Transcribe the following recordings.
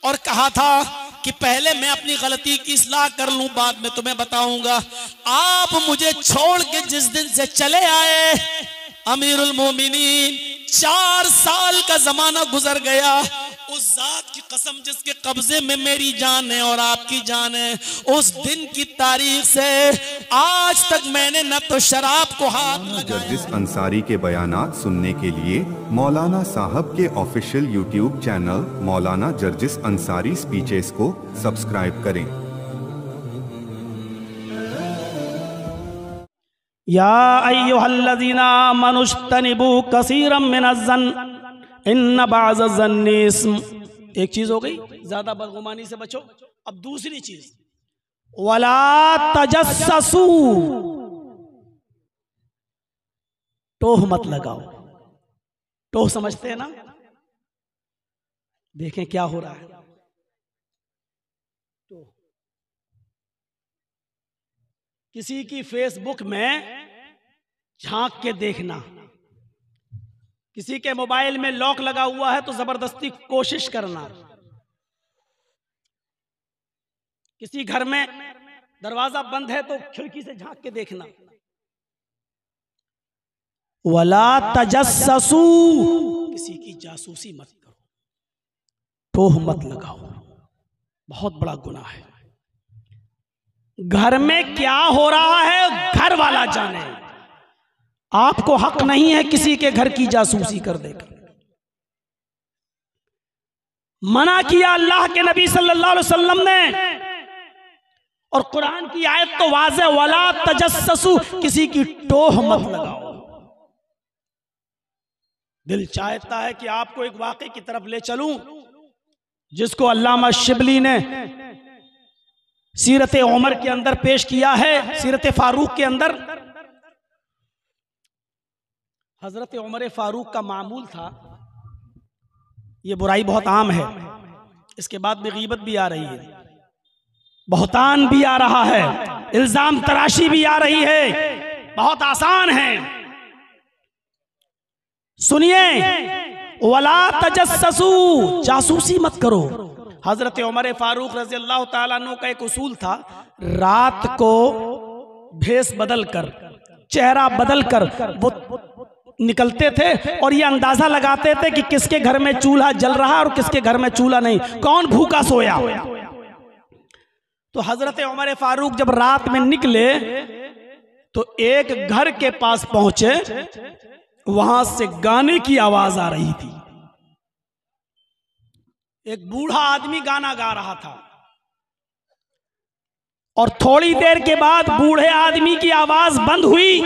और कहा था कि पहले मैं अपनी गलती की इस्लाह कर लूं, बाद में तुम्हें बताऊंगा। आप मुझे छोड़ के जिस दिन से चले आए अमीरुल मोमिनीन, 4 साल का जमाना गुजर गया। उस जात की कसम जिसके कब्जे में मेरी जान है और आपकी जान है, उस दिन की तारीख से आज तक मैंने न तो शराब को हाथ लगाया। जर्जिस अंसारी के बयानात सुनने के लिए मौलाना साहब के ऑफिशियल यूट्यूब चैनल मौलाना जर्जिस अंसारी स्पीचेस को सब्सक्राइब करें। या अय्युहल्लज़ीना आमनुज्तनिबू कसीरम मिनज़्ज़न्न इन्न बाज़-ज़न्नि इस्म। एक चीज हो गई, ज्यादा बदगुमानी से बचो। अब दूसरी चीज, वला तजस्ससू, टोह मत लगाओ। टोह समझते हैं ना? देखें क्या हो रहा है। टोह किसी की फेसबुक में झांक के देखना, किसी के मोबाइल में लॉक लगा हुआ है तो जबरदस्ती कोशिश करना, किसी घर में दरवाजा बंद है तो खिड़की से झांक के देखना। वला तजस्ससू, किसी की जासूसी मत करो, टोह मत लगाओ, बहुत बड़ा गुनाह है। घर में क्या हो रहा है घर वाला जाने, आपको हक नहीं है किसी के घर की जासूसी कर देकर। मना किया अल्लाह के नबी सल्लल्लाहु अलैहि वसल्लम ने, और कुरान की आयत तो वाज़े, वला तजस्ससू, किसी की टोह मत लगाओ। दिल चाहता है कि आपको एक वाक़े की तरफ ले चलूं जिसको अल्लामा शिबली ने सीरत उमर के अंदर पेश किया है, सीरत फारूक के अंदर। हजरत उमर फारूक का मामूल था, ये बुराई बहुत आम है, इसके बाद में गीबत भी आ रही है, बहतान भी आ रहा है, इल्जाम तराशी भी आ रही है, बहुत आसान है। सुनिए, वला तजस्ससू, जासूसी मत करो। हजरत उमर फारूक रज़ी अल्लाह ताला अन्हु का एक उसूल था, रात को भेष बदल कर, चेहरा बदल कर वो निकलते थे और ये अंदाजा लगाते थे कि किसके घर में चूल्हा जल रहा है और किसके घर में चूल्हा नहीं, कौन भूखा सोया। तो हजरत उमर फारूक जब रात में निकले तो एक घर के पास पहुंचे, वहां से गाने की आवाज आ रही थी। एक बूढ़ा आदमी गाना गा रहा था और थोड़ी देर के बाद बूढ़े आदमी की आवाज बंद हुई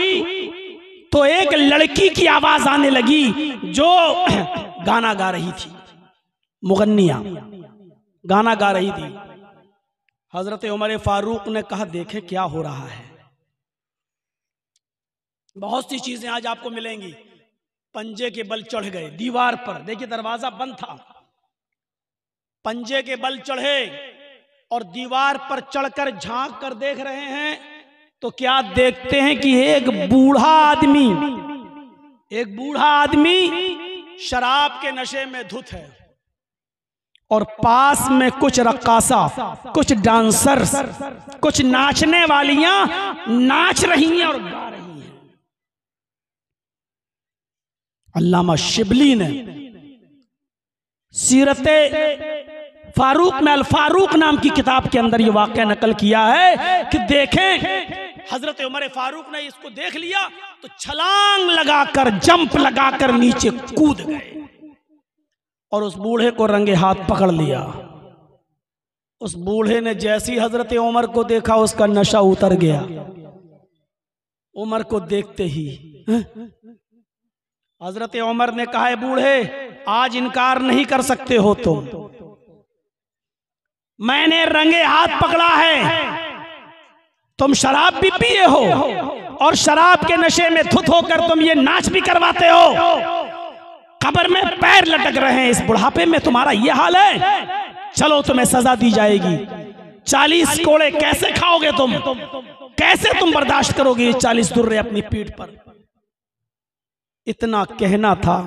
तो एक लड़की की आवाज आने लगी जो गाना गा रही थी, मुगन्निया गाना गा रही थी। हजरत उमर फारूक ने कहा, देखे क्या हो रहा है। बहुत सी चीजें आज आपको मिलेंगी। पंजे के बल चढ़ गए दीवार पर, देखिए दरवाजा बंद था, पंजे के बल चढ़े और दीवार पर चढ़कर झांक कर देख रहे हैं तो क्या देखते हैं कि एक बूढ़ा आदमी शराब के नशे में धुत है और पास में कुछ रक्कासा, कुछ डांसर्स, कुछ नाचने वालियां नाच रही हैं और गा रही हैं। अल्लामा शिबली ने सीरते फारूक में अल फारूक नाम की किताब के अंदर ये वाक़या नकल किया है कि देखें, हजरत उमर फारूक ने इसको देख लिया तो छलांग लगाकर, जंप लगाकर नीचे कूद गए और उस बूढ़े को रंगे हाथ पकड़ लिया। उस बूढ़े ने जैसी हजरत उमर को देखा उसका नशा उतर गया। उमर को देखते ही हजरत उमर ने कहा, बूढ़े आज इनकार नहीं कर सकते हो तुम, मैंने रंगे हाथ पकड़ा है, तुम शराब भी पिए हो और शराब के नशे में धुत होकर तुम ये नाच भी करवाते हो, कब्र में पैर लटक रहे हैं, इस बुढ़ापे में तुम्हारा ये हाल है, चलो तुम्हें सजा दी जाएगी। 40 कोड़े कैसे खाओगे तुम, कैसे तुम बर्दाश्त करोगे ये 40 दुर्रे अपनी पीठ पर। इतना कहना था।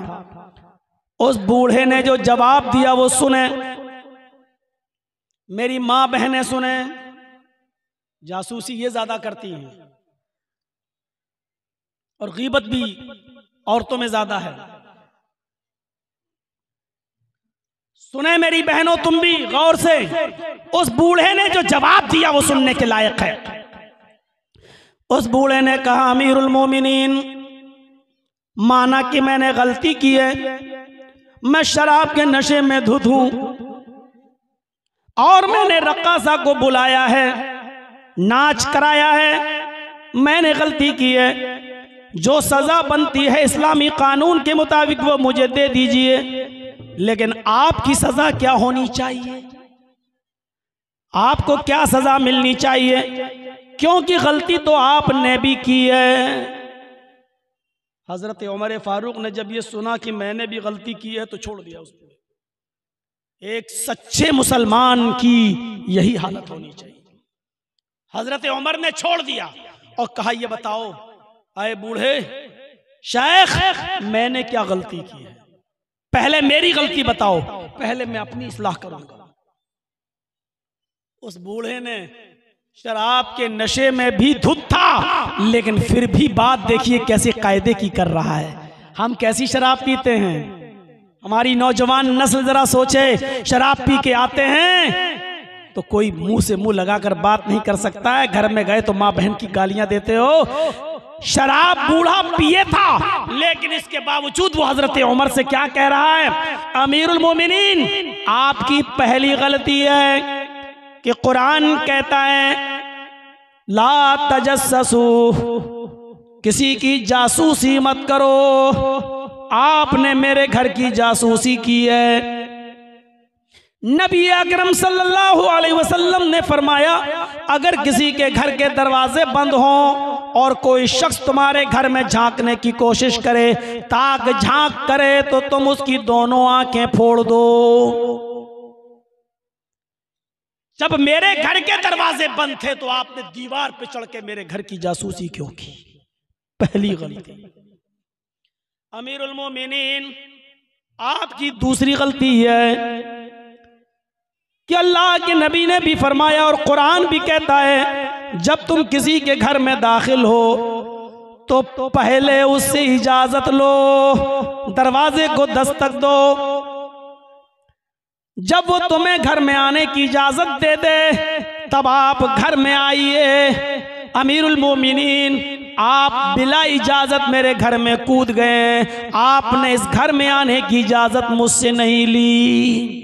उस बूढ़े ने जो जवाब दिया वो सुने। मेरी माँ बहनें सुने, जासूसी ये ज्यादा करती हैं और गीबत भी औरतों में ज्यादा है। सुने मेरी बहनों, तुम भी गौर से। उस बूढ़े ने जो जवाब दिया वो सुनने के लायक है। उस बूढ़े ने कहा, अमीरुल मोमिनीन, माना कि मैंने गलती की है, मैं शराब के नशे में धुत हूं और मैंने रक्कासा को बुलाया है, नाच कराया है, मैंने गलती की है। जो सजा बनती है इस्लामी कानून के मुताबिक वो मुझे दे दीजिए, लेकिन आपकी सजा क्या होनी चाहिए? आपको क्या सजा मिलनी चाहिए? क्योंकि गलती तो आपने भी की है। हजरत उमर फारूक ने जब ये सुना कि मैंने भी गलती की है तो छोड़ दिया उसको। एक सच्चे मुसलमान की यही हालत होनी चाहिए। हजरत उमर ने छोड़ दिया और कहा, ये बताओ आए बूढ़े शेख, मैंने क्या गलती की है? पहले मेरी गलती बताओ, पहले मैं अपनी इस्लाह करूंगा। उस बूढ़े ने शराब के नशे में भी धुत था, लेकिन फिर भी बात देखिए कैसे कायदे की कर रहा है। हम कैसी शराब पीते हैं? हमारी नौजवान नस्ल जरा सोचे, शराब पी के आते हैं तो कोई मुंह से मुंह लगाकर बात नहीं कर सकता है। घर में गए तो माँ बहन की गालियां देते हो। शराब बूढ़ा पिए था, लेकिन इसके बावजूद वो हजरत उमर से क्या कह रहा है, अमीरुल मोमिनीन, आपकी पहली गलती है कि कुरान कहता है ला तजस्ससू, किसी की जासूसी मत करो। आपने मेरे घर की जासूसी की है। नबी अकरम सल्लल्लाहु अलैहि वसल्लम ने फरमाया, अगर किसी के घर के दरवाजे बंद हों और कोई शख्स तुम्हारे घर में झांकने की कोशिश करे, ताक झांक करे, तो तुम उसकी दोनों आंखें फोड़ दो। जब मेरे घर के दरवाजे बंद थे तो आपने दीवार पे चढ़ के मेरे घर की जासूसी क्यों की? पहली गलती। अमीरुल मोमिनीन, आपकी दूसरी गलती है कि अल्लाह के नबी ने भी फरमाया और कुरान भी कहता है, जब तुम किसी के घर में दाखिल हो तो पहले उससे इजाजत लो, दरवाजे को दस्तक दो। जब वो तुम्हें घर में आने की इजाजत दे दे तब आप घर में आइए। अमीरुल मोमिनीन, आप बिला इजाजत मेरे घर में कूद गए, आपने इस घर में आने की इजाजत मुझसे नहीं ली।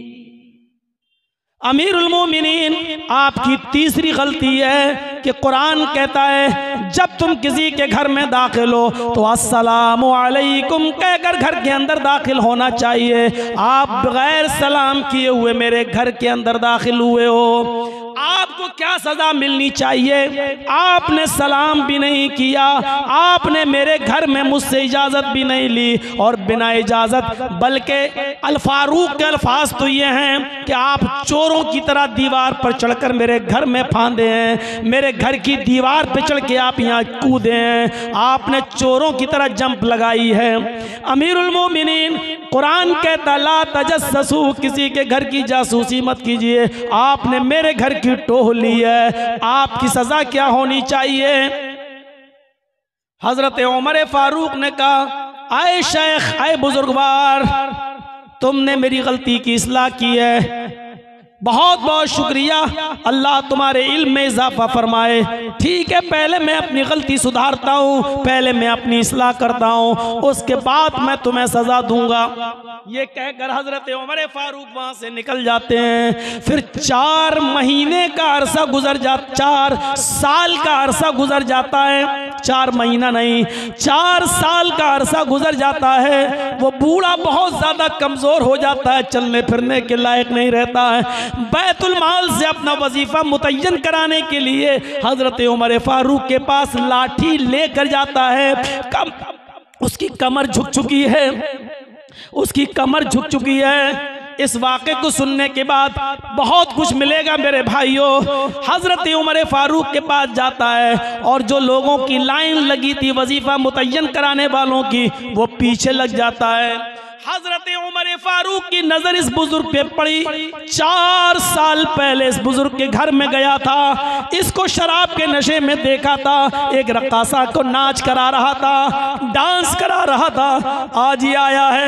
अमीरुल मोमिनीन, आपकी तीसरी गलती है कि कुरान कहता है जब तुम किसी के घर में दाखिल हो तो अस्सलामु अलैकुम कहकर घर के अंदर दाखिल होना चाहिए। आप बगैर सलाम किए हुए मेरे घर के अंदर दाखिल हुए हो, आपको क्या सजा मिलनी चाहिए? आपने सलाम भी नहीं किया, आपने मेरे घर में मुझसे इजाजत भी नहीं ली, और बिना इजाजत, बल्कि अल फारूक के अल्फाज तो ये हैं कि आप चोरों की तरह दीवार पर चढ़कर मेरे घर में फांदे हैं, मेरे घर की दीवार पर चढ़ के आप यहाँ कूदे हैं, आपने चोरों की तरह जंप लगाई है। अमीरुल मोमिनीन, कुरान कहता ला तजस्ससू, किसी के घर की जासूसी मत कीजिए। आपने मेरे घर की टोह ली है, आपकी सजा क्या होनी चाहिए? हजरत उमर फारूक ने कहा, आए शेख, आए बुजुर्गवार, तुमने मेरी गलती की इस्लाह की है, बहुत बहुत शुक्रिया, अल्लाह तुम्हारे इल्म में इजाफा फरमाए। ठीक है, पहले मैं अपनी गलती सुधारता हूँ, पहले मैं अपनी इस्लाह करता हूँ, उसके बाद मैं तुम्हें सजा दूंगा। ये कहकर हजरत उमर फारूक वहां से निकल जाते हैं। फिर 4 महीने का अरसा गुजर जाता, 4 साल का अरसा गुजर जाता है, 4 महीना नहीं, 4 साल का अरसा गुजर जाता है। वो बूढ़ा बहुत ज्यादा कमजोर हो जाता है, चलने फिरने के लायक नहीं रहता है। बैतुल माल से अपना वजीफा मुतय्यन कराने के लिए हजरत उमर फारूक के पास लाठी लेकर जाता है। उसकी कमर झुक चुकी है, उसकी कमर झुक चुकी है। इस वाक़े को सुनने के बाद बहुत कुछ मिलेगा मेरे भाइयों। हजरत उमर फारूक के पास जाता है और जो लोगों की लाइन लगी थी वजीफा मुतय्यन कराने वालों की, वो पीछे लग जाता है। हजरत उमर फारूक की नजर इस बुजुर्ग पे पड़ी। 4 साल पहले इस बुजुर्ग के घर में गया था, इसको शराब के नशे में देखा था, एक रक्कासा को नाच करा रहा था, डांस करा रहा था। आज ही आया है,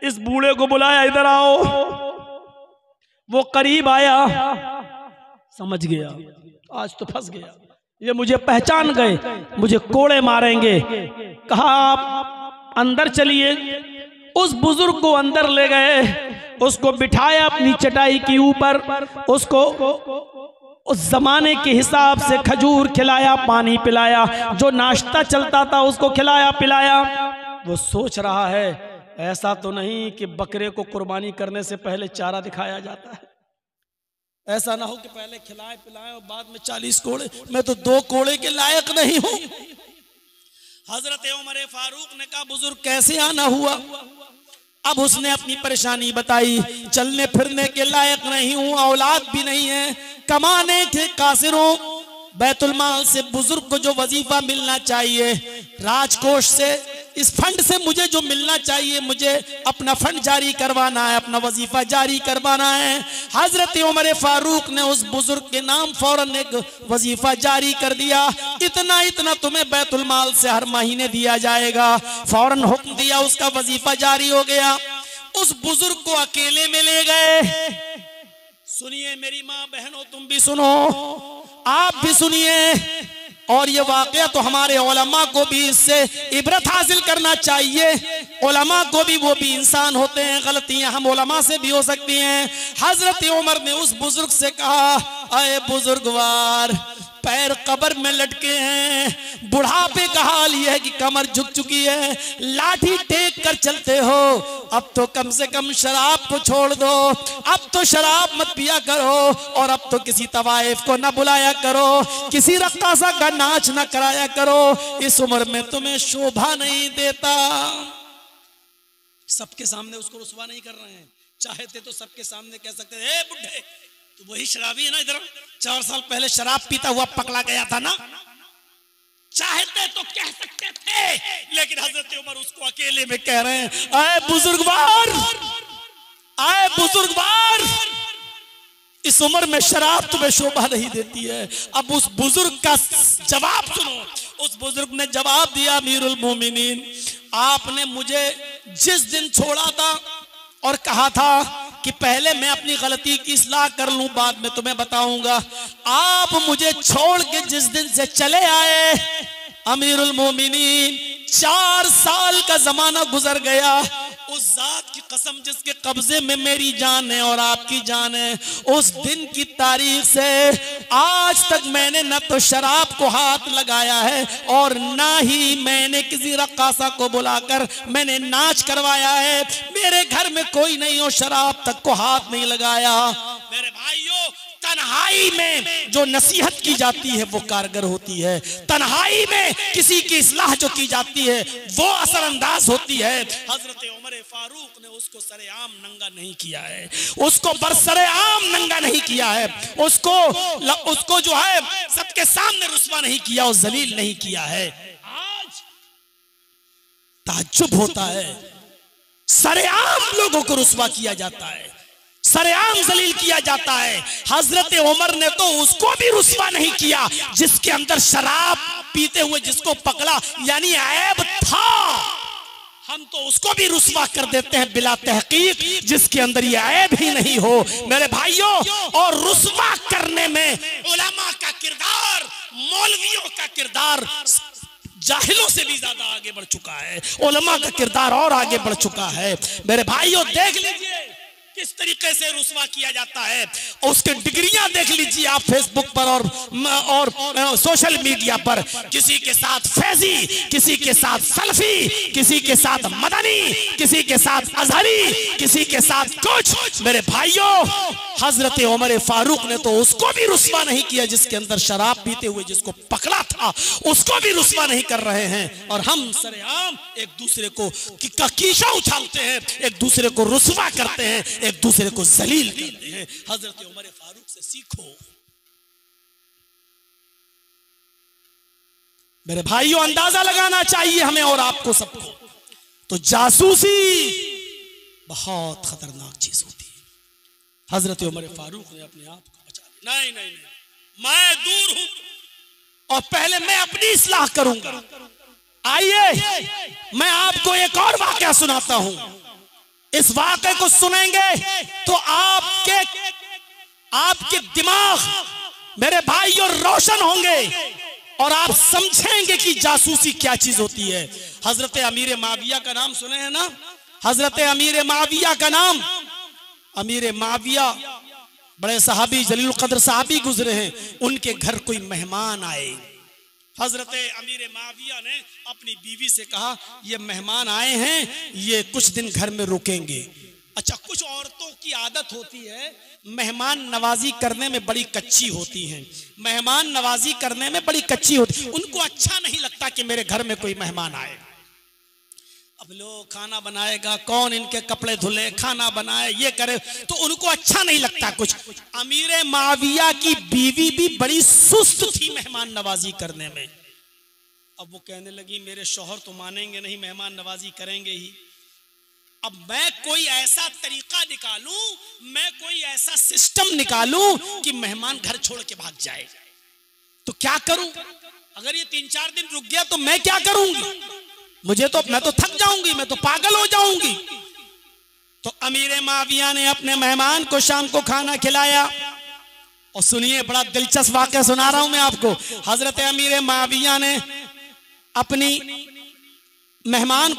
इस बूढ़े को बुलाया, इधर आओ। वो करीब आया, समझ गया आज तो फंस गया, ये मुझे पहचान गए, मुझे कोड़े मारेंगे। कहा आप अंदर चलिए। उस बुजुर्ग को अंदर ले गए, उसको बिठाया अपनी चटाई के ऊपर, उसको उस जमाने के हिसाब से खजूर खिलाया, पानी पिलाया, जो नाश्ता चलता था उसको खिलाया पिलाया। वो सोच रहा है ऐसा तो नहीं कि बकरे को कुर्बानी करने से पहले चारा दिखाया जाता है, ऐसा ना हो कि पहले खिलाए पिलाए और बाद में 40 कोड़े, मैं तो 2 कोड़े के लायक नहीं हूं। हजरत उमर फारूक ने कहा बुजुर्ग कैसे आना हुआ? अब उसने अपनी परेशानी बताई, चलने फिरने के लायक नहीं हूं, औलाद भी नहीं है, कमाने के कासिर हूं, बैतुल माल से बुजुर्ग को जो वजीफा मिलना चाहिए, राजकोष से, इस फंड से मुझे जो मिलना चाहिए, मुझे अपना फंड जारी करवाना है, अपना वजीफा जारी करवाना है। हजरत उमर फारूक ने उस बुजुर्ग के नाम फौरन एक वजीफा जारी कर दिया, इतना इतना तुम्हें बैतुल माल से हर महीने दिया जाएगा। फौरन हुक्म दिया, उसका वजीफा जारी हो गया। उस बुजुर्ग को अकेले में ले गए। सुनिए मेरी माँ बहनों, तुम भी सुनो, आप भी सुनिए, और ये वाकया तो हमारे उलमा को भी इससे इबरत हासिल करना चाहिए। उलमा को भी, वो भी इंसान होते हैं, गलतियां हम उलमा से भी हो सकती हैं। हजरत उमर ने उस बुजुर्ग से कहा, अरे बुजुर्गवार, पैर कब्र में लटके हैं, बुढ़ापे का हाल यह है कि कमर झुक चुकी है, लाठी टेक कर चलते हो, अब तो कम से कम शराब को छोड़ दो, अब तो शराब मत पिया करो, और अब तो किसी तवाइफ को ना बुलाया करो, किसी रक्कासा का नाच ना कराया करो, इस उम्र में तुम्हें शोभा नहीं देता। सबके सामने उसको रुसवा नहीं कर रहे हैं, चाहते तो सबके सामने कह सकते हैं, बुढ़े तो वही शराबी है ना, इधर 4 साल पहले शराब पीता हुआ पकड़ा गया था ना, चाहते तो कह सकते थे, लेकिन हजरत उमर उसको अकेले में कह रहे हैं, आए बुजुर्गवार, आए बुजुर्गवार, इस उम्र में शराब तुम्हें शोभा नहीं देती है। अब उस बुजुर्ग का जवाब सुनो। उस बुजुर्ग ने जवाब दिया, अमीरुल मोमिनीन, आपने मुझे जिस दिन छोड़ा था और कहा था कि पहले मैं अपनी गलती की इस्लाह कर लूं, बाद में तुम्हें बताऊंगा, आप मुझे छोड़ के जिस दिन से चले आए, अमीरुल मोमिनीन, 4 साल का जमाना गुजर गया। उस जात की कसम जिसके कब्जे में मेरी जान है और आपकी जान है, उस दिन की तारीख से आज तक मैंने न तो शराब को हाथ लगाया है और ना ही मैंने किसी रक्कासा को बुलाकर मैंने नाच करवाया है। मेरे घर में कोई नहीं हो, शराब तक को हाथ नहीं लगाया। मेरे भाइयों, तन्हाई में जो नसीहत की जाती है वो कारगर होती है, तन्हाई में किसी की इस्लाह जो की जाती है वो असरअंदाज होती है। हजरत उमर फारूक ने उसको सरेआम नंगा नहीं किया है, उसको बरसरेआम नंगा नहीं किया है, उसको जो है सबके सामने रुस्वा नहीं किया और जलील नहीं किया है। आज ताज्जुब होता है, सरेआम लोगों को रुस्वा किया जाता है, सरेआम जलील किया जाता है। हजरत उमर ने तो उसको भी रुस्वा नहीं किया जिसके अंदर शराब पीते हुए जिसको पकड़ा, यानी ऐब था, हम तो उसको भी रुस्वा कर देते हैं बिला तहकीक जिसके अंदर ये ऐब ही नहीं हो। मेरे भाइयों, और रुस्वा करने में उलमा का किरदार, मौलवियों का किरदार जाहिलों से भी ज्यादा आगे बढ़ चुका है, उलमा का किरदार और आगे बढ़ चुका है। मेरे भाइयों, देख लीजिए किस तरीके से रुस्वा किया जाता है, उसके डिग्रियां देख लीजिए आप फेसबुक पर और सोशल मीडिया पर, किसी के साथ फैजी, किसी के साथ सल्फी, किसी के साथ मदनी, किसी के साथ अजहरी, किसी के साथ कुछ। मेरे भाइयों, हजरत उमर फारूक ने तो उसको भी रुस्वा नहीं किया जिसके अंदर शराब पीते हुए जिसको पकड़ा था, उसको भी रुस्वा नहीं कर रहे हैं, और हम सरेआम एक दूसरे को कीशा उछालते हैं, एक दूसरे को रुस्वा करते हैं, एक दूसरे को जलील करते हैं। हजरत उमर फारूक से सीखो। मेरे भाइयों, अंदाजा लगाना चाहिए हमें और आपको सबको, तो जासूसी बहुत खतरनाक चीज होती है। हजरत उमर फारूक ने अपने आप को बचा लिया, नहीं नहीं नहीं, मैं दूर हूं और पहले मैं अपनी इस्लाह करूंगा। आइए मैं आपको एक और वाकया सुनाता हूं। इस वाकये को सुनेंगे तो आपके दिमाग मेरे भाइयों रोशन होंगे और आप समझेंगे कि जासूसी क्या चीज होती है। हजरत अमीर माविया का नाम सुने हैं ना? हजरत अमीर माविया का नाम, अमीर माविया बड़े सहाबी जलील कद्र सहाबी गुजरे हैं। उनके घर कोई मेहमान आए, हजरत अमीर माविया ने अपनी बीवी से कहा ये मेहमान आए हैं, ये कुछ दिन घर में रुकेंगे। अच्छा, कुछ औरतों की आदत होती है मेहमान नवाजी करने में बड़ी कच्ची होती हैं, मेहमान नवाजी करने में बड़ी कच्ची होती, उनको अच्छा नहीं लगता कि मेरे घर में कोई मेहमान आए। अब लोग खाना बनाएगा कौन, इनके कपड़े धुले, खाना बनाए, ये करे, तो उनको अच्छा नहीं लगता कुछ। अमीर माविया की बीवी भी बड़ी सुस्त थी मेहमान नवाजी करने में। अब वो कहने लगी मेरे शौहर तो मानेंगे नहीं, मेहमान नवाजी करेंगे ही। अब मैं कोई ऐसा तरीका निकालूं, मैं कोई ऐसा सिस्टम निकालूं कि मेहमान घर छोड़ के भाग जाए, तो क्या करूं? अगर ये 3-4 दिन रुक गया तो मैं क्या करूंगी? मैं तो थक जाऊंगी, मैं तो पागल हो जाऊंगी। तो अमीर माविया ने अपने मेहमान को शाम को खाना खिलाया। और सुनिए, बड़ा दिलचस्प वाकया सुना रहा हूं मैं आपको। हजरत अमीर माविया ने अपने मेहमान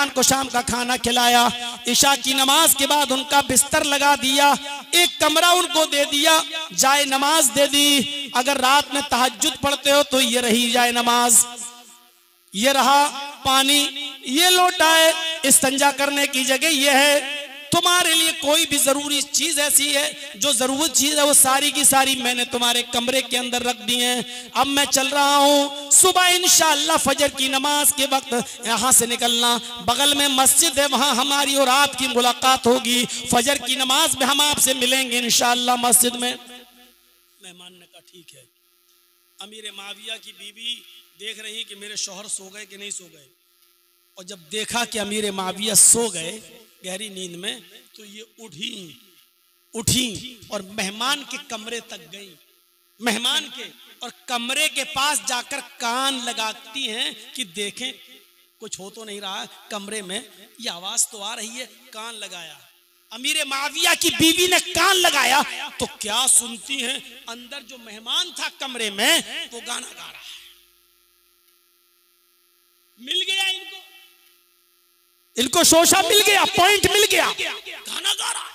को शाम का खाना खिलाया। इशा की नमाज के बाद उनका बिस्तर लगा दिया, एक कमरा उनको दे दिया, जाए नमाज दे दी। अगर रात में तहज्जुद पढ़ते हो तो ये रही जाए नमाज, ये रहा पानी, ये लोटा है, इस्तिंजा करने की जगह ये है। तुम्हारे लिए कोई भी जरूरी चीज ऐसी है जो जरूरत चीज है वो सारी की सारी मैंने तुम्हारे कमरे के अंदर रख दी है। अब मैं चल रहा हूँ, सुबह इंशाअल्लाह फजर की नमाज के वक्त यहाँ से निकलना, बगल में मस्जिद है, वहाँ हमारी और आपकी मुलाकात होगी, फजर की नमाज में हम आपसे मिलेंगे इंशाअल्लाह मस्जिद में। मेहमान ने कहा ठीक है। अमीर माविया की बीवी देख रही कि मेरे शौहर सो गए कि नहीं सो गए, और जब देखा कि अमीर माविया सो गए गहरी नींद में, तो ये उठी और मेहमान के कमरे तक गई, मेहमान के और कमरे के पास जाकर कान लगाती हैं कि देखें कुछ हो तो नहीं रहा कमरे में, ये आवाज तो आ रही है। कान लगाया, अमीर माविया की बीवी ने कान लगाया तो क्या सुनती हैं, अंदर जो मेहमान था कमरे में वो गाना गा रहा है। मिल गया इनको शोशा मिल गया, पॉइंट मिल गया, गाना गा रहा है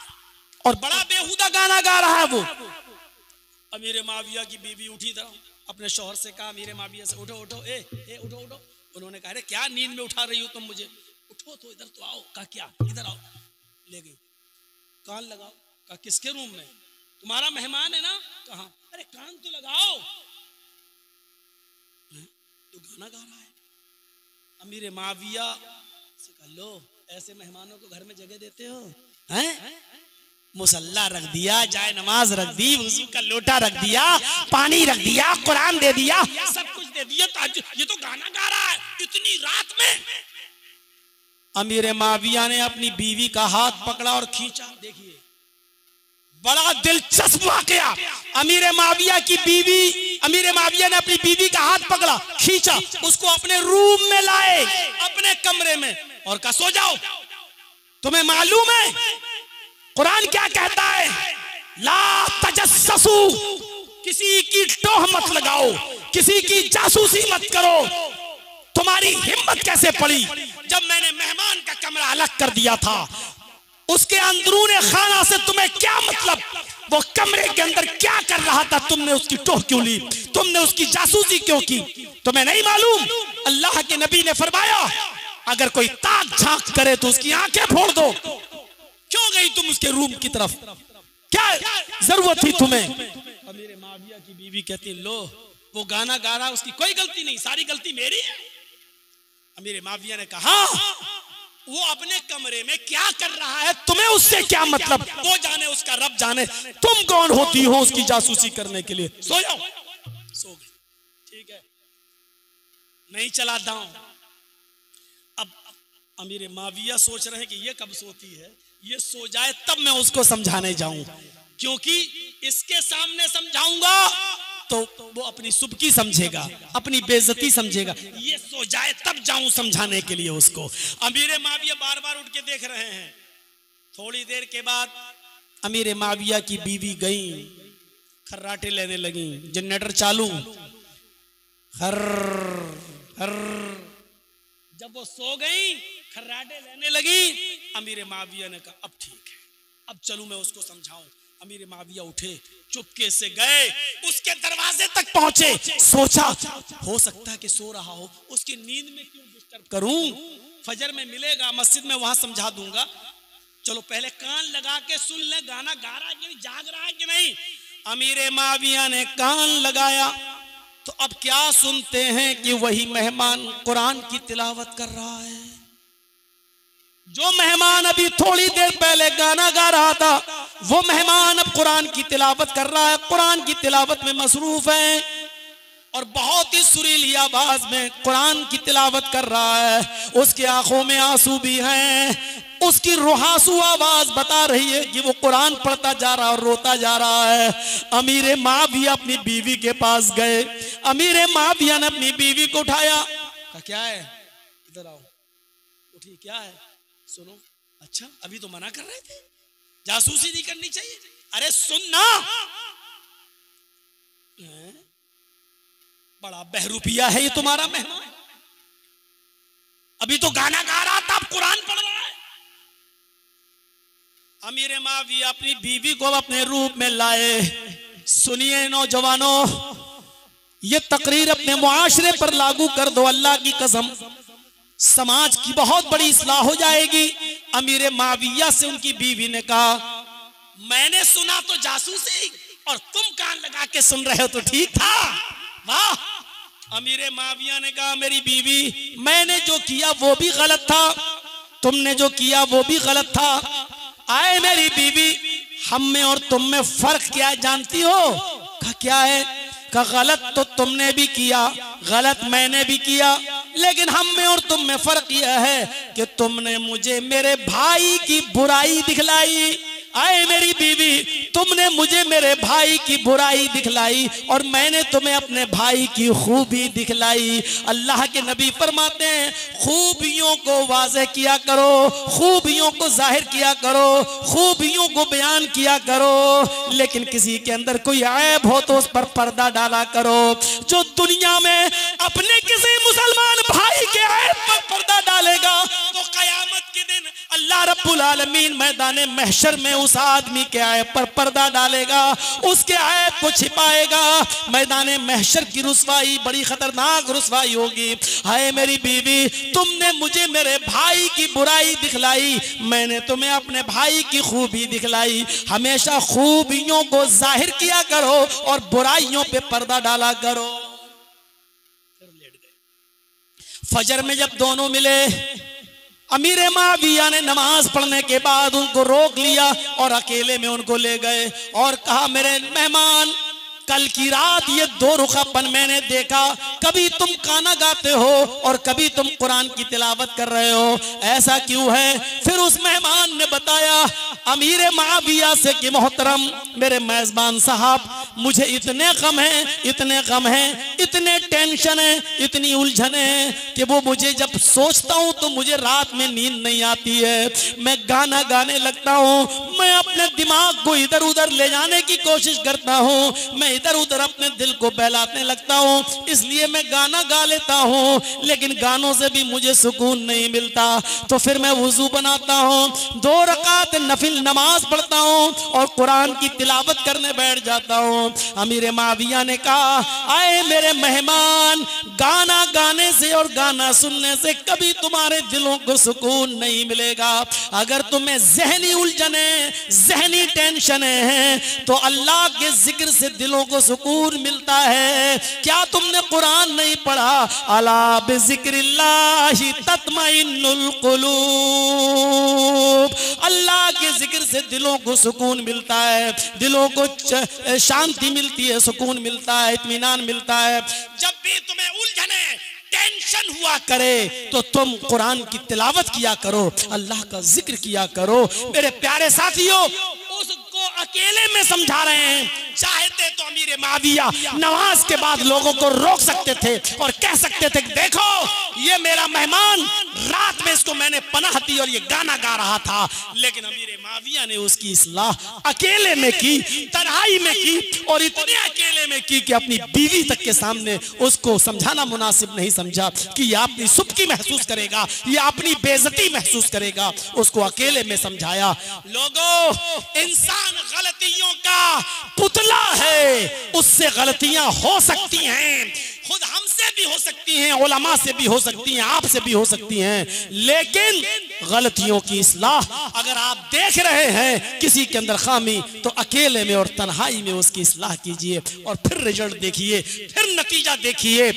और बड़ा बेहुदा गाना गा रहा है वो। अमीर माविया की बीवी उठी था, अपने शौहर से कहा, अमीर माविया से उठो उठो, ए उठो उठो। उन्होंने कहा अरे क्या नींद में उठा रही हो तुम मुझे, उठो तो इधर तो आओ। कहा क्या, इधर आओ। ले गई, कान लगाओ। कहा किसके रूम में, तुम्हारा मेहमान है ना। कहा अरे कान तो लगाओ, तो गाना गा रहा है। अमीर माविया से कहा लो, ऐसे मेहमानों को घर में जगह देते हो हैं? मुसल्ला रख दिया, जाए नमाज रख दी, वुज़ू का लोटा रख दिया, पानी रख दिया, कुरान दे दिया, सब कुछ दे दिया, ये तो गाना गा रहा है इतनी रात में। अमीर माविया ने अपनी बीवी का हाथ पकड़ा और खींचा। देखिए बड़ा दिलचस्प वाकया। अमीर माविया ने अपनी बीवी का हाथ पकड़ा, खींचा, उसको अपने रूम में लाए, अपने कमरे में, और कहा सो जाओ। तुम्हें मालूम है कुरान क्या कहता है, ला तजस्ससू, किसी की टोह मत लगाओ, किसी की जासूसी मत करो। तुम्हारी हिम्मत कैसे पड़ी? जब मैंने मेहमान का कमरा अलग कर दिया था, उसके अंदरूने खाना से तुम्हें क्या मतलब? वो कमरे के अंदर क्या कर रहा था? तुमने उसकी टोह क्यों ली? तुमने उसकी जासूसी क्यों की? तुम्हें नहीं मालूम? अल्लाह के नबी ने फरमाया अगर कोई ताक झांक करे तो उसकी आंखें फोड़ दो। क्यों गई तुम उसके रूम की तरफ? क्या जरूरत थी तुम्हें? अमीर माविया की बीवी कहती लो, वो गाना गा रहा, उसकी कोई गलती नहीं, सारी गलती मेरी है। अमीर माविया ने कहा वो अपने कमरे में क्या कर रहा है, तुम्हें उससे क्या मतलब? वो जाने, उसका रब जाने, तुम कौन होती हो उसकी जासूसी करने के लिए? सो जाओ। सो गई, ठीक है, नहीं चलाता हूं। अब अमीर माविया सोच रहे हैं कि ये कब सोती है, ये सो जाए तब मैं उसको समझाने जाऊं, क्योंकि इसके सामने समझाऊंगा तो वो अपनी सुबकी समझेगा, अपनी बेइज्जती समझेगा, ये सो जाए तब जाऊं समझाने के लिए उसको। अमीर माविया बार बार उठ के देख रहे हैं। थोड़ी देर के बाद अमीर माविया की बीवी गई, खर्राटे लेने लगी, जनरेटर चालू, हर हर। जब वो सो गई, खर्राटे लेने लगी, अमीर माविया ने कहा अब ठीक है, अब चलूं मैं उसको समझाऊं। अमीर माविया उठे, चुपके से गए, उसके दरवाजे तक पहुंचे, सोचा हो सकता है कि सो रहा हो, उसकी नींद में क्यों डिस्टर्ब करूं, फजर में मिलेगा मस्जिद में, वहां समझा दूंगा। चलो पहले कान लगा के सुन ले, गाना गा रहा है कि नहीं, जाग रहा है कि नहीं। अमीर माविया ने कान लगाया तो अब क्या सुनते हैं कि वही मेहमान कुरान की तिलावत कर रहा है। जो मेहमान अभी थोड़ी देर पहले गाना गा रहा था, वो मेहमान अब कुरान की तिलावत कर रहा है, कुरान की तिलावत में मसरूफ है और बहुत ही सुरीली आवाज में कुरान की तिलावत कर रहा है। उसकी आंखों में आंसू भी हैं, उसकी रुहासू आवाज बता रही है कि वो कुरान पढ़ता जा रहा और रोता जा रहा है। अमीर माविया अपनी बीवी के पास गए, अमीर माविया ने अपनी बीवी को उठाया, कहा क्या है, इधर आओ, उठी, क्या है, सुनो। अच्छा अभी तो मना कर रहे थे, जासूसी नहीं करनी चाहिए, अरे सुनना, बड़ा बहरूपिया है ये तुम्हारा मेहमान, अभी तो गाना गा रहा था, अब कुरान पढ़ रहा है। अमीर माविया अपनी बीवी को अपने रूप में लाए। सुनिए नौजवानों, ये तकरीर अपने मुआशरे पर लागू कर दो, अल्लाह की कसम समाज की बहुत बड़ी इस्लाह हो जाएगी। अमीर माविया से उनकी बीवी ने कहा, मैंने सुना तो जासूसी और तुम कान लगा के सुन रहे हो तो ठीक था, वाह। अमीर माविया ने कहा, मेरी बीवी, मैंने जो किया वो भी गलत था, तुमने जो किया वो भी गलत था। आए मेरी बीवी, हम में और तुम में फर्क क्या है जानती हो? कहा क्या है? कहा गलत तो तुमने भी किया, गलत मैंने भी किया, लेकिन हम में और तुम में फर्क यह है कि तुमने मुझे मेरे भाई की बुराई दिखलाई। आए मेरी बीवी, तुमने मुझे मेरे भाई की बुराई दिखलाई और मैंने तुम्हें अपने भाई की खूबी दिखलाई। अल्लाह के नबी फरमाते हैं, खूबियों को वाज़ेह किया करो, खूबियों को जाहिर किया करो, खूबियों को बयान किया करो, लेकिन किसी के अंदर कोई ऐब हो तो उस पर पर्दा डाला करो। जो दुनिया में अपने किसी मुसलमान भाई के ऐब पर पर्दा डालेगा तो कयामत के दिन अल्लाह रब्बुल आलमीन मैदान महशर में उस आदमी के ऐब पर पर्दा डालेगा, उसके ऐब को छिपाएगा। मैदान महशर की रुसवाई बड़ी खतरनाक रुसवाई होगी। हाय मेरी बीवी, तुमने मुझे मेरे भाई की बुराई दिखलाई, मैंने तुम्हें अपने भाई की खूबी दिखलाई। हमेशा खूबियों को जाहिर किया करो और बुराइयों पे पर्दा डाला करो। फजर में जब दोनों मिले, अमीर माविया ने नमाज पढ़ने के बाद उनको रोक लिया और अकेले में उनको ले गए और कहा, मेरे मेहमान, कल की रात ये दो रुखापन मैंने देखा, कभी तुम गाना गाते हो और कभी तुम कुरान की तिलावत कर रहे हो, ऐसा क्यों है? फिर उस मेहमान ने बताया अमीर माविया से कि मोहतरम मेरे मेजबान साहब, मुझे इतने गम हैं, इतने गम हैं, इतने टेंशन है, इतनी उलझन है कि वो मुझे जब सोचता हूं तो मुझे रात में नींद नहीं आती है। मैं गाना गाने लगता हूं, मैं अपने दिमाग को इधर उधर ले जाने की कोशिश करता हूं, मैं इधर उधर अपने दिल को बहलाने लगता हूं, इसलिए मैं गाना गा लेता हूं, लेकिन गानों से भी मुझे सुकून नहीं मिलता। तो फिर मैं वुजू बनाता हूं, 2 रकात नफिल नमाज पढ़ता हूं और कुरान की तिलावत करने बैठ जाता हूं। अमीर माविया ने कहा, आए मेरे मेहमान, गाना गाने से और गाना सुनने से कभी तुम्हारे दिलों को सुकून नहीं मिलेगा। अगर तुम्हें जहनी उलझने, जहनी टेंशन है तो अल्लाह के जिक्र से दिलों को सुकून मिलता है। क्या तुमने कुरान नहीं पढ़ा? अला बिज़िक्रिल्लाहि तत्मइन्नुल कुलूब। अल्लाह के जिक्र से दिलों को सुकून मिलता है, दिलों को शांति मिलती है, सुकून मिलता है, इत्मीनान मिलता है। जब भी तुम्हें उलझने, टेंशन थकन हुआ करे तो तुम कुरान की तिलावत किया करो, अल्लाह का जिक्र किया करो। मेरे प्यारे साथियों, उसको अकेले में समझा रहे हैं। चाहते तो अमीर माविया नमाज के बाद लोगों को रोक सकते थे और कह सकते थे कि देखो ये मेरा मेहमान, रात में इसको मैंने पनाह दी और ये गाना गा रहा था। लेकिन अमीर माविया ने उसकी इस्लाह अकेले में की, तन्हाई में की, और इतने अकेले में की कि अपनी बीवी तक के सामने उसको समझाना मुनासिब नहीं समझा कि ये अपनी सुबकी महसूस करेगा, ये अपनी बेइज्जती महसूस करेगा। उसको अकेले में समझाया। लोगों, इंसान गलतियों का पुतला है, उससे गलतियां हो सकती हैं, खुद हमसे भी हो सकती हैं, उलमा से भी हो सकती हैं, आपसे भी हो सकती हैं। लेकिन गलतियों की इस्लाह अगर आप देख रहे हैं किसी के अंदर खामी, तो अकेले में और तन्हाई में उसकी इस्लाह कीजिए और फिर रिजल्ट देखिए, फिर नतीजा देखिए।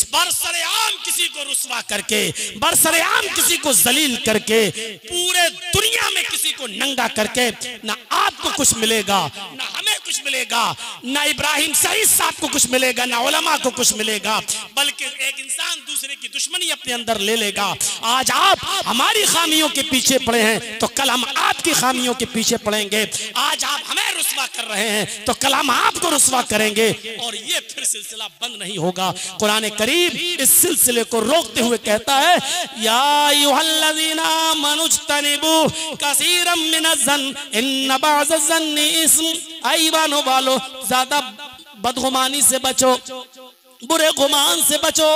बरसरेआम किसी को रुस्वा करके, बरसरेआम किसी को जलील करके, पूरे दुनिया में किसी को नंगा करके ना आपको कुछ मिलेगा, ना हमें कुछ मिलेगा, ना इब्राहिम सईद साहब को कुछ मिलेगा, ना उलमा को कुछ मिलेगा, बल्कि एक इंसान दूसरे की दुश्मनी अपने अंदर ले लेगा। आज आप हमारी खामियों के पीछे पड़े हैं तो कल हम आपकी खामियों के पीछे पड़ेंगे। आज आप हमें रुस्वा कर रहे हैं तो कल हम आपको रुस्वा करेंगे, और ये फिर सिलसिला बंद नहीं होगा। कुरान करीम इस सिलसिले को रोकते हुए कहता है, या अय्युहल्लज़ीना आमनुज्तनिबू कसीरम मिनज़्ज़न इन्न बअज़-ज़न्नि इस्म। आई बानो वालो, ज्यादा बदगुमानी से बचो, बुरे गुमान से बचो।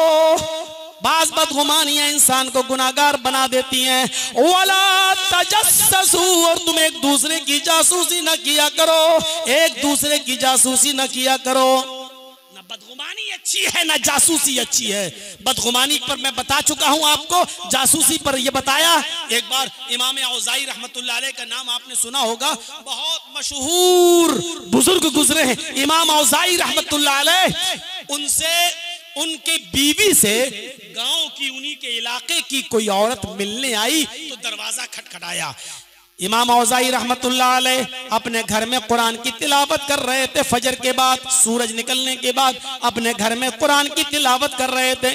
बाज बदगुमानियां इंसान को गुनाहगार बना देती हैं। वला तजस्ससू, और तुम एक दूसरे की जासूसी न किया करो, एक दूसरे की जासूसी न किया करो। ना बदगुमानी अच्छी है ना जासूसी अच्छी है। बदगुमानी पर मैं बता चुका हूं आपको, जासूसी पर यह बताया। एक बार इमाम औज़ाई रहमतुल्लाह अलैह का नाम आपने सुना होगा, बहुत मशहूर बुजुर्ग गुजरे हैं इमाम औज़ाई रहमतुल्लाह अलैह। उनसे, उनके बीवी से गांव की, उन्हीं के इलाके की कोई औरत मिलने आई तो दरवाजा खटखटाया। इमाम औज़ाई रहमतुल्लाह अलैह अपने घर में कुरान की तिलावत कर रहे थे। फजर के बाद, सूरज निकलने के बाद अपने घर में कुरान की तिलावत कर रहे थे।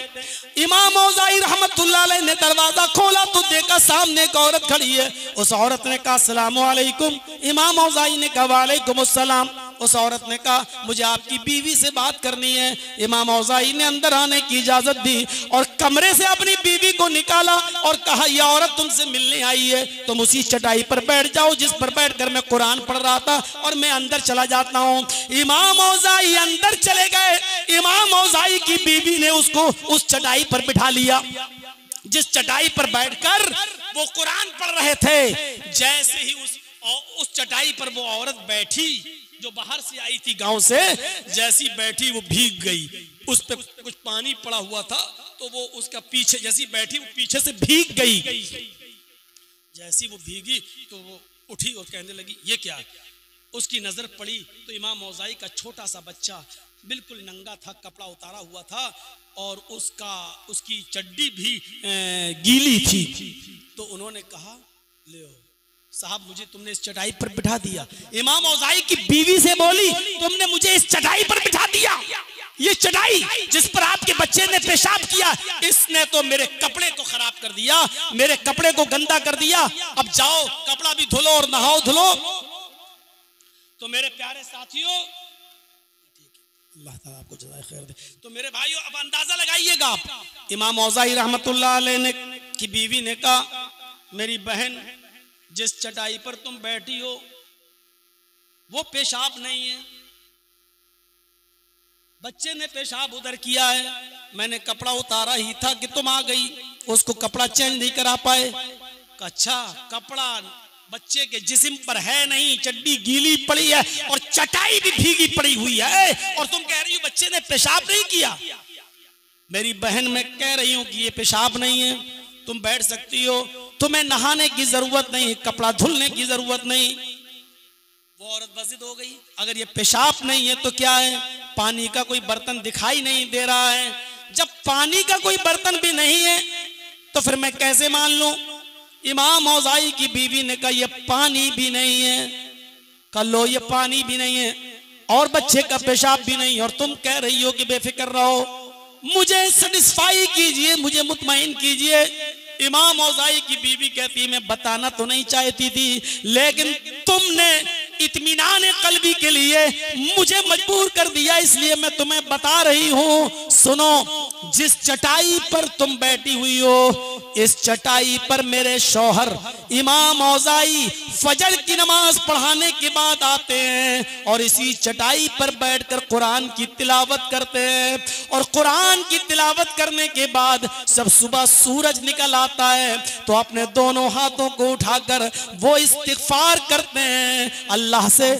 इमाम औज़ाई रहमतुल्लाह अलैह ने दरवाजा खोला तो देखा सामने एक औरत खड़ी है। उस औरत ने कहा अस्सलामु अलैकुम। इमाम औज़ाई ने कहा वालेकुम अस्सलाम। उस औरत ने कहा मुझे आपकी बीवी से बात करनी है। इमाम औज़ाई ने अंदर आने की इजाजत दी और कमरे से अपनी बीवी को निकाला और कहा यह औरत तुमसे मिलने आई है, तुम उसी चटाई पर बैठ जाओ जिस पर बैठकर मैं कुरान पढ़ रहा था, और मैं अंदर चला जाता हूँ। इमाम औज़ाई अंदर चले गए। इमाम औज़ाई की बीवी ने उसको उस चटाई पर बिठा लिया जिस चटाई पर बैठकर वो कुरान पढ़ रहे थे। जैसे ही उस चटाई पर वो औरत बैठी जो बाहर से आई थी गांव से, जैसी बैठी वो भीग गई। उस पे कुछ पानी पड़ा हुआ था तो वो उसका पीछे, जैसी बैठी वो पीछे से भीग गई। जैसी वो भीगी तो वो उठी और कहने लगी ये क्या। उसकी नजर पड़ी तो इमाम औज़ाई का छोटा सा बच्चा बिल्कुल नंगा था, कपड़ा उतारा हुआ था और उसकी चड्डी भी गीली थी। तो उन्होंने कहा ले साहब मुझे तुमने इस चटाई पर बिठा दिया। इमाम औज़ाई की बीवी से बोली तुमने मुझे इस चटाई पर बिठा दिया, ये चटाई जिस पर आपके बच्चे ने पेशाब किया, इसने तो मेरे कपड़े को खराब कर दिया, मेरे कपड़े को गंदा कर दिया। अब जाओ कपड़ा भी धुलो और नहाओ धुलो। तो मेरे प्यारे साथियों, अल्लाह ताला आपको जज़ाए खैर दे। तो मेरे भाइयों अब अंदाजा लगाइएगा आप। इमाम औज़ाई रहमतुल्लाह अलैह की बीवी ने कहा मेरी बहन जिस चटाई पर तुम बैठी हो वो पेशाब नहीं है, बच्चे ने पेशाब उधर किया है, मैंने कपड़ा उतारा ही था कि तुम आ गई, उसको कपड़ा चेंज नहीं करा पाए। अच्छा कपड़ा बच्चे के जिस्म पर है नहीं, चड्डी गीली पड़ी है और चटाई भी भीगी पड़ी हुई है और तुम कह रही हो बच्चे ने पेशाब नहीं किया। मेरी बहन मैं कह रही हूं कि ये पेशाब नहीं है, तुम बैठ सकती हो, तुम्हें नहाने की जरूरत नहीं, कपड़ा धुलने की जरूरत नहीं। वो औरत बज़िद हो गई, अगर ये पेशाब नहीं है तो क्या है, पानी का कोई बर्तन दिखाई नहीं दे रहा है। जब पानी का कोई बर्तन भी नहीं है तो फिर मैं कैसे मान लूं। इमाम औज़ाई की बीवी ने कहा ये पानी भी नहीं है, कह लो ये पानी भी नहीं है और बच्चे का पेशाब भी नहीं, और तुम कह रही हो कि बेफिक्र रहो। मुझे सेटिस्फाई कीजिए, मुझे मुतमईन कीजिए। इमाम औज़ाई की बीवी कहती मैं बताना तो नहीं चाहती थी, लेकिन तुमने इत्मीनान कल्बी के लिए मुझे मजबूर कर दिया, इसलिए मैं तुम्हें बता रही हूं। सुनो, जिस चटाई पर तुम बैठी हुई हो, इस चटाई पर मेरे शौहर इमाम औज़ाई फजर की नमाज पढ़ाने के बाद आते हैं और इसी चटाई पर बैठकर कुरान की तिलावत करते हैं। और कुरान की तिलावत करने के बाद जब सुबह सूरज निकल आता है तो अपने दोनों हाथों को उठाकर वो इस्तिग़फ़ार करते हैं, अल्लाह से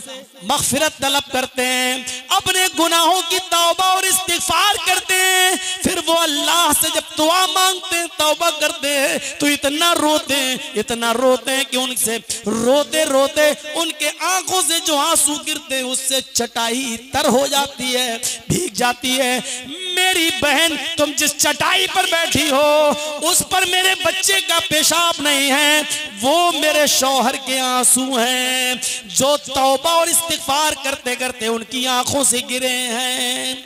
मग़फ़िरत तलब करते हैं, अपने गुनाहों की तौबा और इस्तिग़फ़ार करते हैं। फिर वो अल्लाह से जब दुआ मांगते हैं, तौबा करते हैं, तो इतना रोते हैं कि उनसे रोते रोते उनके आंखों से जो आंसू गिरते हैं उससे चटाई तर हो जाती है, भीग जाती है। मेरी बहन, तुम जिस चटाई पर बैठी हो उस पर मेरे बच्चे का पेशाब नहीं है, वो मेरे शौहर के आंसू हैं जो तौबा और इस्तिग़फ़ार करते करते उनकी आंखों से गिरे हैं।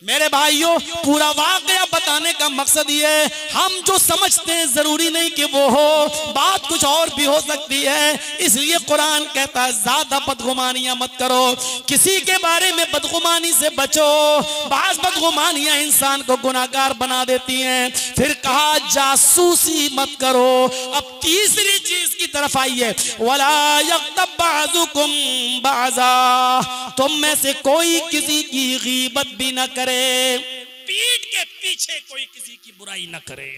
मेरे भाइयों, पूरा वाक़या बताने का मकसद ये है, हम जो समझते हैं जरूरी नहीं कि वो हो, बात कुछ और भी हो सकती है। इसलिए कुरान कहता है ज्यादा बदगुमानियां मत करो, किसी के बारे में बदगुमानी से बचो। बाज़ बदगुमानियां इंसान को गुनाहगार बना देती हैं। फिर कहा जासूसी मत करो। अब तीसरी चीज की तरफ आइए, वला यग़्तब बाज़ुकुम बाज़ा, तुम में से कोई किसी की गीबत भी न करे, पीठ के पीछे कोई किसी की बुराई न करे।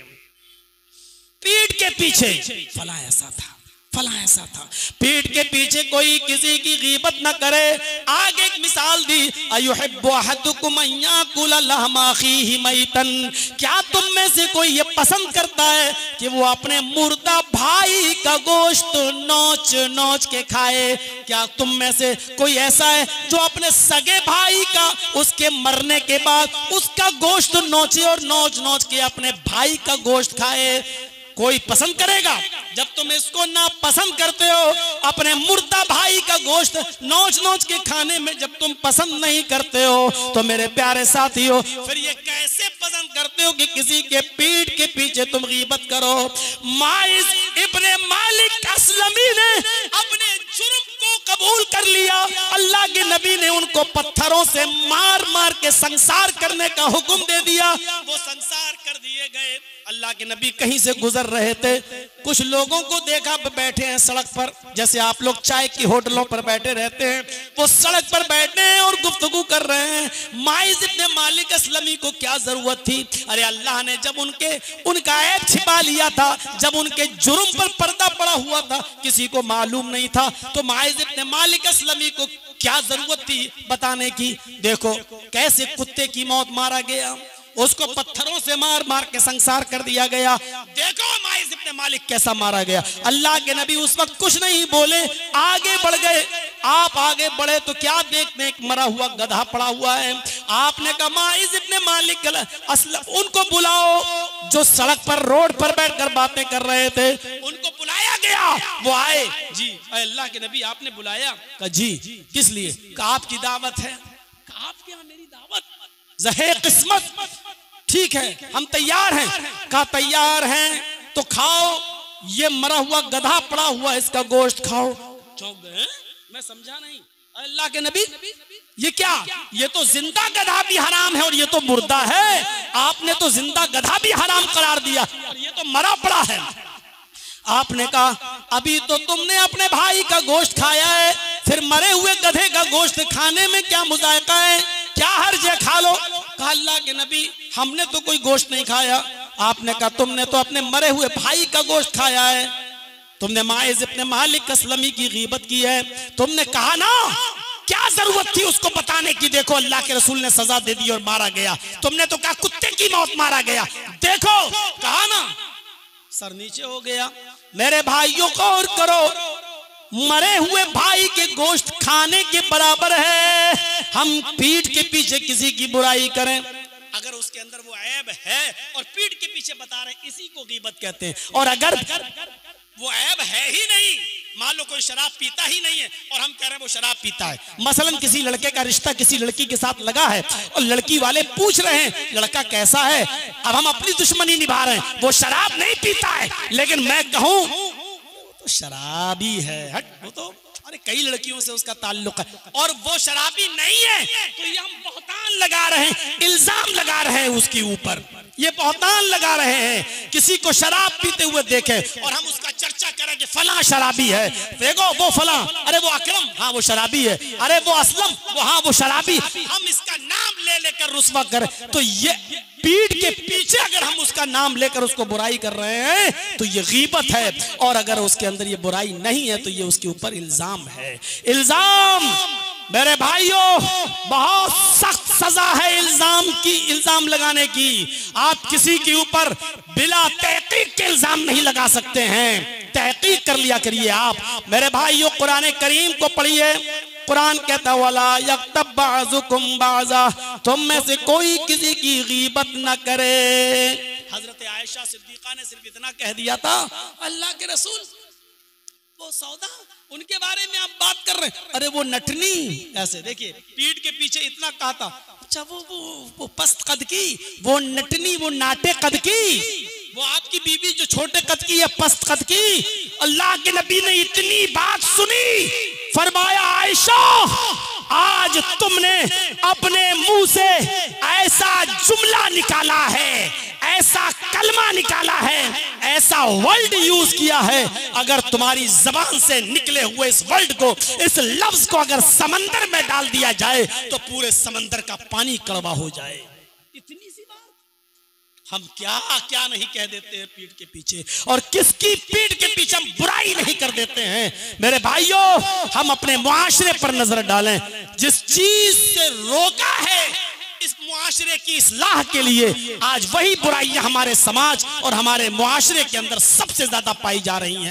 पीठ के पीछे फला ऐसा था, फला ऐसा था, पीठ के पीछे कोई किसी की गीबत न करे। आगे एक मिसाल दी, अयुहिब्बु अहदुकुम अन याकुला लहमा अखीहि मैतन, क्या तुम में से कोई ये पसंद करता है कि वो अपने मुर्दा भाई का गोश्त नोच नोच के खाए? क्या तुम में से कोई ऐसा है जो अपने सगे भाई का उसके मरने के बाद उसका गोश्त नोचे और नोच नोच के अपने भाई का गोश्त खाए? कोई पसंद करेगा? जब तुम इसको ना पसंद करते हो, अपने मुर्दा भाई का गोश्त नोच नोच के खाने में जब तुम पसंद नहीं करते हो, तो मेरे प्यारे साथियों, फिर ये कैसे पसंद करते हो कि किसी के पीठ के पीछे तुम गीबत करो? माइज इब्ने मालिक असलमी ने अपने जुर्म को कबूल कर लिया। अल्लाह के नबी ने उनको पत्थरों से मार मार के संसार करने का हुक्म दे दिया, वो संसार कर दिए गए। अल्लाह के नबी कहीं से गुजर रहे थे, कुछ लोगों को देखा बैठे हैं सड़क पर, जैसे आप लोग चाय की होटलों पर बैठे रहते हैं, वो सड़क पर बैठे हैं और गुफ्तगू कर रहे हैं। माइज इब्ने मालिक असलमी को क्या जरूरत थी? अरे अल्लाह ने जब उनका ऐब छिपा लिया था, जब उनके जुर्म पर पर्दा पड़ा हुआ था, किसी को मालूम नहीं था, तो माइज इब्ने मालिक असलमी को क्या जरूरत थी बताने की? देखो कैसे कुत्ते की मौत मारा गया, उसको पत्थरों से मार मार के संसार कर दिया गया। देखो माइज इब्ने मालिक कैसा मारा गया। अल्लाह के नबी उस वक्त कुछ नहीं बोले, आगे बढ़ गए। आप आगे बढ़े तो क्या देखते हैं, एक मरा हुआ गधा पड़ा हुआ है। आपने कहा माइज इब्ने मालिक उनको बुलाओ जो सड़क पर रोड पर बैठकर बातें कर रहे थे, उनको बुलाया गया। वो आए, जी अल्लाह के नबी आपने बुलाया? कहा जी। किस लिए? कहा आपकी दावत है। कहा आपके यहाँ मेरी दावत? ज़हे किस्मत, ठीक है हम तैयार हैं। कहा तैयार हैं तो खाओ, ये मरा हुआ गधा पड़ा हुआ इसका गोश्त खाओ। चौंक गए, मैं समझा नहीं। अल्लाह के नबी ये क्या? ये तो जिंदा गधा भी हराम है और ये तो मुर्दा है। आपने तो जिंदा गधा भी हराम करार दिया और ये तो मरा पड़ा है। आपने कहा अभी तो तुमने अपने भाई का गोश्त खाया है, फिर मरे हुए गधे का गोश्त खाने में क्या मुजायका है, क्या हर्ज है, खा लो। कहा अल्लाह के नबी हमने तो कोई गोश्त नहीं खाया। आपने कहा तुमने तो अपने मरे हुए भाई का गोश्त खाया है, तुमने माइज इब्ने मालिक असलमी की गीबत की है। तुमने कहा ना, क्या जरूरत थी उसको बताने की? देखो अल्लाह के रसूल ने सजा दे दी और मारा गया। तुमने तो कहा कुत्ते की मौत मारा गया। देखो कहा ना, सर नीचे हो गया। मेरे भाइयों को और करो, मरे हुए भाई के गोश्त खाने के बराबर है हम पीठ के पीछे किसी की बुराई करें। अगर उसके अंदर वो ऐब है और पीठ के पीछे बता रहे हैं, इसी को गीबत कहते हैं। और अगर वो ऐब है ही नहीं मान लो कोई शराब पीता ही नहीं है और हम कह रहे हैं वो शराब पीता है। मसलन किसी लड़के का रिश्ता किसी लड़की के साथ लगा है और लड़की वाले पूछ रहे हैं लड़का कैसा है, अब हम अपनी दुश्मनी निभा रहे हैं, वो शराब नहीं पीता है, लेकिन मैं कहूं तो शराबी है, हट वो तो अरे कई लड़कियों से उसका ताल्लुक है और वो शराबी नहीं है, तो ये हम बहतान लगा रहे हैं, इल्जाम लगा रहे हैं उसके ऊपर, ये बहतान लगा रहे हैं। किसी को शराब पीते हुए देखे और हम उसका चर्चा करें कि फला शराबी है, देखो वो फला, अरे वो अकरम, हाँ वो शराबी है, अरे वो असलम, वो हाँ वो शराबी, हम इसका नाम ले लेकर रुस्वा करें, तो ये पीठ के पीछे अगर हम उसका नाम लेकर उसको बुराई कर रहे हैं तो ये गीबत है, और अगर उसके अंदर ये बुराई नहीं है तो ये उसके ऊपर इल्जाम है। इल्जाम मेरे भाइयों बहुत सख्त सजा है इल्जाम की, इल्जाम लगाने की। आप किसी के ऊपर बिला तहकीक के इल्जाम नहीं लगा सकते हैं, तहकीक कर लिया करिए आप। मेरे भाइयों कुरान करीम को पढ़िए, कुरान कहता वाला यक्तब बाज़ुकुम बाज़ा, तुम में से कोई किसी की गीबत न करे। हजरत आयशा सिद्दीका ने सिर्फ इतना कह दिया था, अल्लाह के रसूल वो सौदा उनके बारे में आप बात कर रहे हैं, अरे वो नटनी, ऐसे देखिए पीठ के पीछे इतना कहा था, अच्छा वो पस्त कद की, वो नटनी, वो नाटे कद की, वो आपकी बीवी जो छोटे कद की है, पस्त कद की। अल्लाह के नबी ने इतनी बात सुनी, फरमाया आयशा आज तुमने अपने मुंह से ऐसा जुमला निकाला है, ऐसा कलमा निकाला है, ऐसा वर्ड यूज किया है, अगर तुम्हारी जबान से निकले हुए इस वर्ड को, इस लफ्ज को अगर समंदर में डाल दिया जाए तो पूरे समंदर का पानी कड़वा हो जाए। इतनी सी बात हम क्या क्या नहीं कह देते हैं पीठ के पीछे, और किसकी पीठ के पीछे हम बुराई नहीं कर देते हैं। मेरे भाइयों हम अपने मुआशरे पर नजर डालें, जिस चीज से रोका है इस मुआशरे की इस्लाह के लिए, आज वही बुराइयां हमारे समाज और हमारे मुआशरे के अंदर सबसे ज्यादा पाई जा रही हैं।